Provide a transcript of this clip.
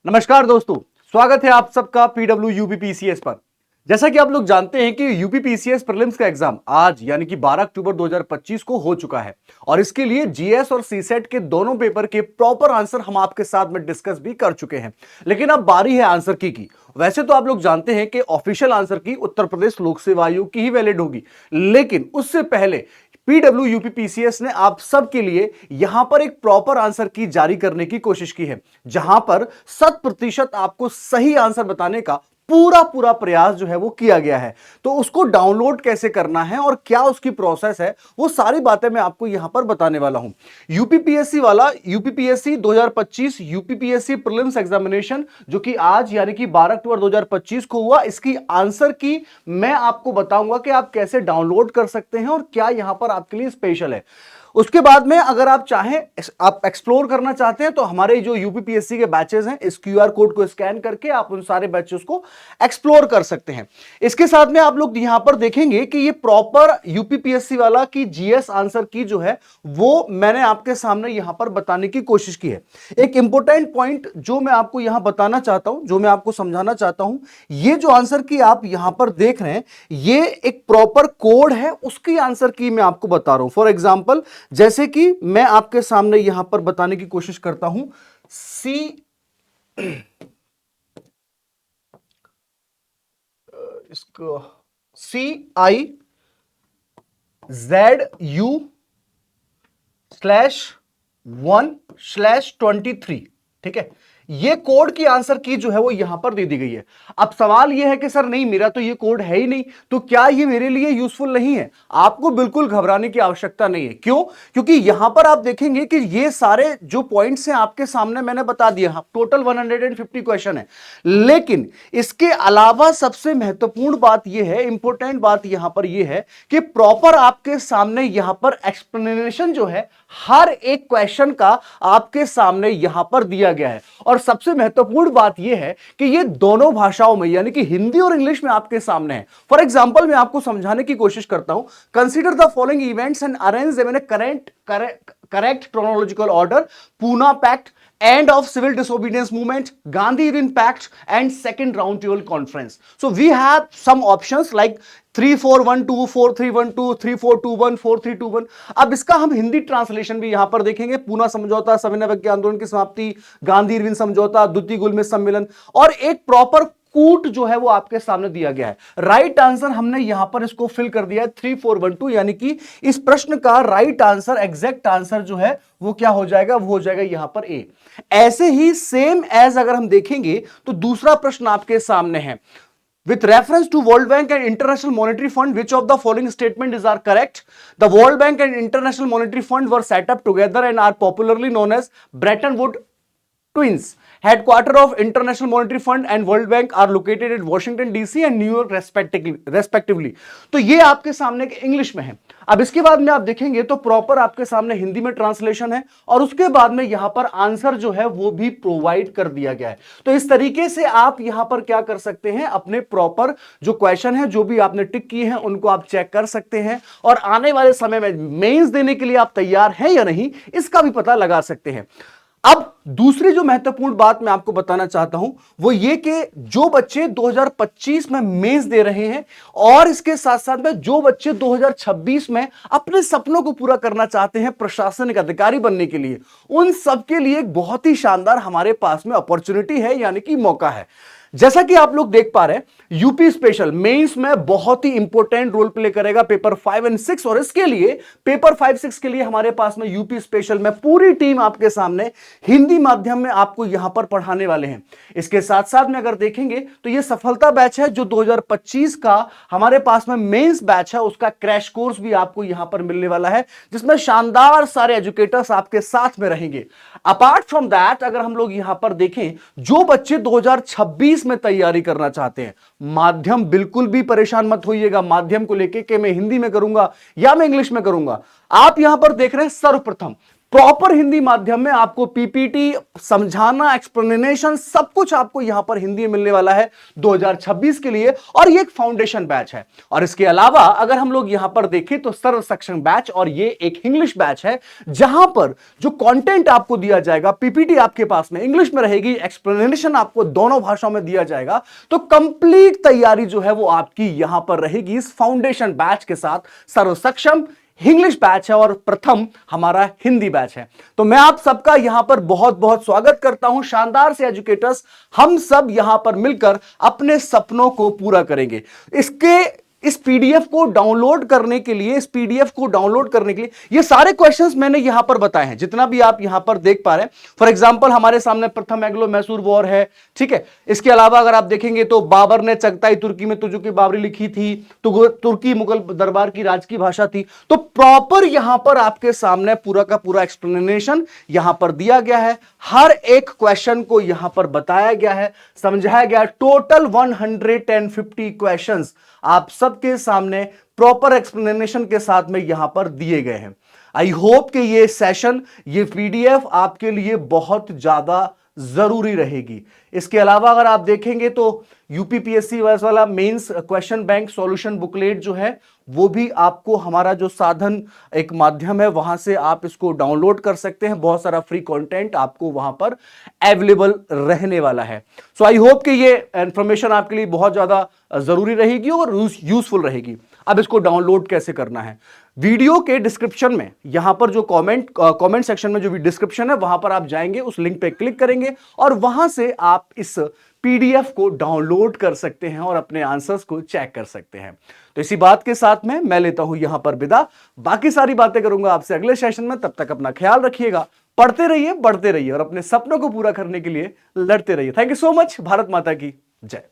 नमस्कार दोस्तों, स्वागत है आप सबका पीडब्ल्यू यूपीपीसीएस पर। जैसा कि आप लोग जानते हैं कि यूपीपीसीएस प्रीलिम्स का एग्जाम आज यानी कि 12 अक्टूबर 2025 को हो चुका है और इसके लिए जीएस और सीसेट के दोनों पेपर के प्रॉपर आंसर हम आपके साथ में डिस्कस भी कर चुके हैं। लेकिन अब बारी है आंसर की। वैसे तो आप लोग जानते हैं कि ऑफिशियल आंसर की उत्तर प्रदेश लोक सेवा आयोग की ही वैलिड होगी, लेकिन उससे पहले पीडब्ल्यू यूपीपीसीएस ने आप सबके लिए यहां पर एक प्रॉपर आंसर की जारी करने की कोशिश की है, जहां पर 100% आपको सही आंसर बताने का पूरा प्रयास जो है वो किया गया है। तो उसको डाउनलोड कैसे करना है और क्या उसकी प्रोसेस है, वो सारी बातें मैं आपको यहां पर बताने वाला हूं। यूपीपीएससी वाला यूपीपीएससी 2025 यूपीपीएससी प्रीलिम्स एग्जामिनेशन जो कि आज यानी कि 12 अक्टूबर 2025 को हुआ, इसकी आंसर की मैं आपको बताऊंगा कि आप कैसे डाउनलोड कर सकते हैं और क्या यहां पर आपके लिए स्पेशल है। उसके बाद में अगर आप चाहें, आप एक्सप्लोर करना चाहते हैं तो हमारे जो यूपीपीएससी के बैचेस हैं, इस क्यूआर कोड को स्कैन करके आप उन सारे बैचेस को एक्सप्लोर कर सकते हैं। इसके साथ में आप लोग यहां पर देखेंगे कि ये प्रॉपर यूपीपीएससी वाला की जीएस आंसर की जो है वो मैंने आपके सामने यहां पर बताने की कोशिश की है। एक इंपॉर्टेंट पॉइंट जो मैं आपको यहां बताना चाहता हूं, जो मैं आपको समझाना चाहता हूं, ये जो आंसर की आप यहां पर देख रहे हैं, ये एक प्रॉपर कोड है, उसकी आंसर की मैं आपको बता रहा हूं। फॉर एग्जाम्पल, जैसे कि मैं आपके सामने यहां पर बताने की कोशिश करता हूं, इसको CIZU/1/23, ठीक है। ये कोड की आंसर की जो है वो यहां पर दे दी गई है। अब सवाल ये है कि सर नहीं, मेरा तो ये कोड है ही नहीं, तो क्या ये मेरे लिए यूजफुल नहीं है? आपको बिल्कुल घबराने की आवश्यकता नहीं है। क्यों? क्योंकि यहां पर आप देखेंगे कि ये सारे जो पॉइंट्स हैं आपके सामने मैंने बता दिया, टोटल 150 क्वेश्चन है, लेकिन इसके अलावा सबसे महत्वपूर्ण बात यह है, इंपॉर्टेंट बात यहां पर यह है कि प्रॉपर आपके सामने यहां पर एक्सप्लेनेशन जो है हर एक क्वेश्चन का आपके सामने यहां पर दिया गया है। और सबसे महत्वपूर्ण बात यह है कि ये दोनों भाषाओं में यानी कि हिंदी और इंग्लिश में आपके सामने है। फॉर एग्जांपल, मैं आपको समझाने की कोशिश करता हूं। Consider the following events and arrange them in a correct chronological order: Pune Pact, end of civil disobedience movement, Gandhi Irwin Pact, and second round table conference. So we have some options like 3412, 4312, 3421, 4321। अब इसका हम Hindi translation भी यहां पर देखेंगे। पूना समझौता, सविनय अवज्ञा आंदोलन की समाप्ति, गांधी इरविन समझौता, द्वितीय गुलमेज सम्मेलन, और एक प्रॉपर कूट जो है वो आपके सामने दिया गया है। राइट आंसर हमने यहां पर इसको फिल कर दिया है 3412, यानी कि इस प्रश्न का राइट आंसर, एग्जैक्ट आंसर जो है वो क्या हो जाएगा, वो हो जाएगा यहां पर ए। ऐसे ही सेम एज अगर हम देखेंगे तो दूसरा प्रश्न आपके सामने है, with reference to World Bank and International Monetary Fund, which of the following statements are correct? The World Bank and International Monetary Fund were set up together and are popularly known as Bretton Woods twins. Headquarters of International Monetary Fund and World Bank are located at Washington DC and New York respectively. तो ये आपके सामने English में है। अब इसके बाद में आप देखेंगे तो प्रॉपर आपके सामने हिंदी में ट्रांसलेशन है और उसके बाद में यहां पर आंसर जो है वो भी प्रोवाइड कर दिया गया है। तो इस तरीके से आप यहां पर क्या कर सकते हैं, अपने प्रॉपर जो क्वेश्चन है, जो भी आपने टिक किए हैं, उनको आप चेक कर सकते हैं और आने वाले समय में मेंस देने के लिए आप तैयार हैं या नहीं, इसका भी पता लगा सकते हैं। अब दूसरी जो महत्वपूर्ण बात मैं आपको बताना चाहता हूं वो ये कि जो बच्चे 2025 में मेंस दे रहे हैं और इसके साथ साथ में जो बच्चे 2026 में अपने सपनों को पूरा करना चाहते हैं प्रशासनिक अधिकारी बनने के लिए, उन सबके लिए एक बहुत ही शानदार हमारे पास में अपॉर्चुनिटी है, यानी कि मौका है। जैसा कि आप लोग देख पा रहे हैं, यूपी स्पेशल मेंस में बहुत ही इंपॉर्टेंट रोल प्ले करेगा पेपर 5 और 6, और इसके लिए पेपर 5-6 के लिए हमारे पास में यूपी स्पेशल में पूरी टीम आपके सामने हिंदी माध्यम में आपको यहां पर पढ़ाने वाले हैं। इसके साथ साथ में अगर देखेंगे तो यह सफलता बैच है जो 2025 का हमारे पास में मेंस बैच है, उसका क्रैश कोर्स भी आपको यहां पर मिलने वाला है, जिसमें शानदार सारे एजुकेटर्स आपके साथ में रहेंगे। अपार्ट फ्रॉम दैट, अगर हम लोग यहां पर देखें, जो बच्चे 2026 में तैयारी करना चाहते हैं, माध्यम बिल्कुल भी परेशान मत होइएगा माध्यम को लेके कि मैं हिंदी में करूंगा या मैं इंग्लिश में करूंगा। आप यहां पर देख रहे हैं सर्वप्रथम प्रॉपर हिंदी माध्यम में आपको पीपीटी समझाना, एक्सप्लेनेशन सब कुछ आपको यहां पर हिंदी में मिलने वाला है 2026 के लिए। और ये एक फाउंडेशन बैच है। और इसके अलावा अगर हम लोग यहां पर देखें तो सर्व सक्षम बैच और ये एक इंग्लिश बैच है, जहां पर जो कंटेंट आपको दिया जाएगा, पीपीटी आपके पास में इंग्लिश में रहेगी, एक्सप्लेनेशन आपको दोनों भाषाओं में दिया जाएगा। तो कंप्लीट तैयारी जो है वो आपकी यहां पर रहेगी इस फाउंडेशन बैच के साथ। सर्व सक्षम इंग्लिश बैच है और प्रथम हमारा हिंदी बैच है। तो मैं आप सबका यहां पर बहुत बहुत स्वागत करता हूं। शानदार से एजुकेटर्स हम सब यहां पर मिलकर अपने सपनों को पूरा करेंगे। इस पीडीएफ को डाउनलोड करने के लिए ये सारे क्वेश्चंस मैंने यहां पर बताए हैं, जितना भी आप यहां पर देख पा रहे हैं। फॉर एग्जांपल हमारे सामने प्रथम एंग्लो मैसूर वॉर है, ठीक है। इसके अलावा अगर आप देखेंगे तो बाबर ने चगताई तुर्की में तुजुकी बाबरी लिखी थी, तो तुर्की मुगल दरबार की राजकीय भाषा थी। तो प्रॉपर यहां पर आपके सामने पूरा का पूरा एक्सप्लेनेशन यहां पर दिया गया है। हर एक क्वेश्चन को यहां पर बताया गया है, समझाया गया है। टोटल 150 क्वेश्चंस आप सबके सामने प्रॉपर एक्सप्लेनेशन के साथ में यहां पर दिए गए हैं। आई होप कि ये सेशन, ये पीडीएफ आपके लिए बहुत ज्यादा जरूरी रहेगी। इसके अलावा अगर आप देखेंगे तो यूपीपीएससी वाला mains question bank solution booklet जो है वो भी आपको हमारा जो साधन एक माध्यम है वहां से आप इसको डाउनलोड कर सकते हैं। बहुत सारा फ्री कंटेंट आपको वहां पर अवेलेबल रहने वाला है। सो आई होप कि ये इंफॉर्मेशन आपके लिए बहुत ज्यादा जरूरी रहेगी और यूजफुल रहेगी। अब इसको डाउनलोड कैसे करना है, वीडियो के डिस्क्रिप्शन में यहां पर जो कमेंट सेक्शन में जो भी डिस्क्रिप्शन है वहां पर आप जाएंगे, उस लिंक पे क्लिक करेंगे और वहां से आप इस पीडीएफ को डाउनलोड कर सकते हैं और अपने आंसर्स को चेक कर सकते हैं। तो इसी बात के साथ में मैं लेता हूं यहां पर विदा। बाकी सारी बातें करूंगा आपसे अगले सेशन में। तब तक अपना ख्याल रखिएगा, पढ़ते रहिए, बढ़ते रहिए और अपने सपनों को पूरा करने के लिए लड़ते रहिए। Thank you so much. Bharat माता की जय।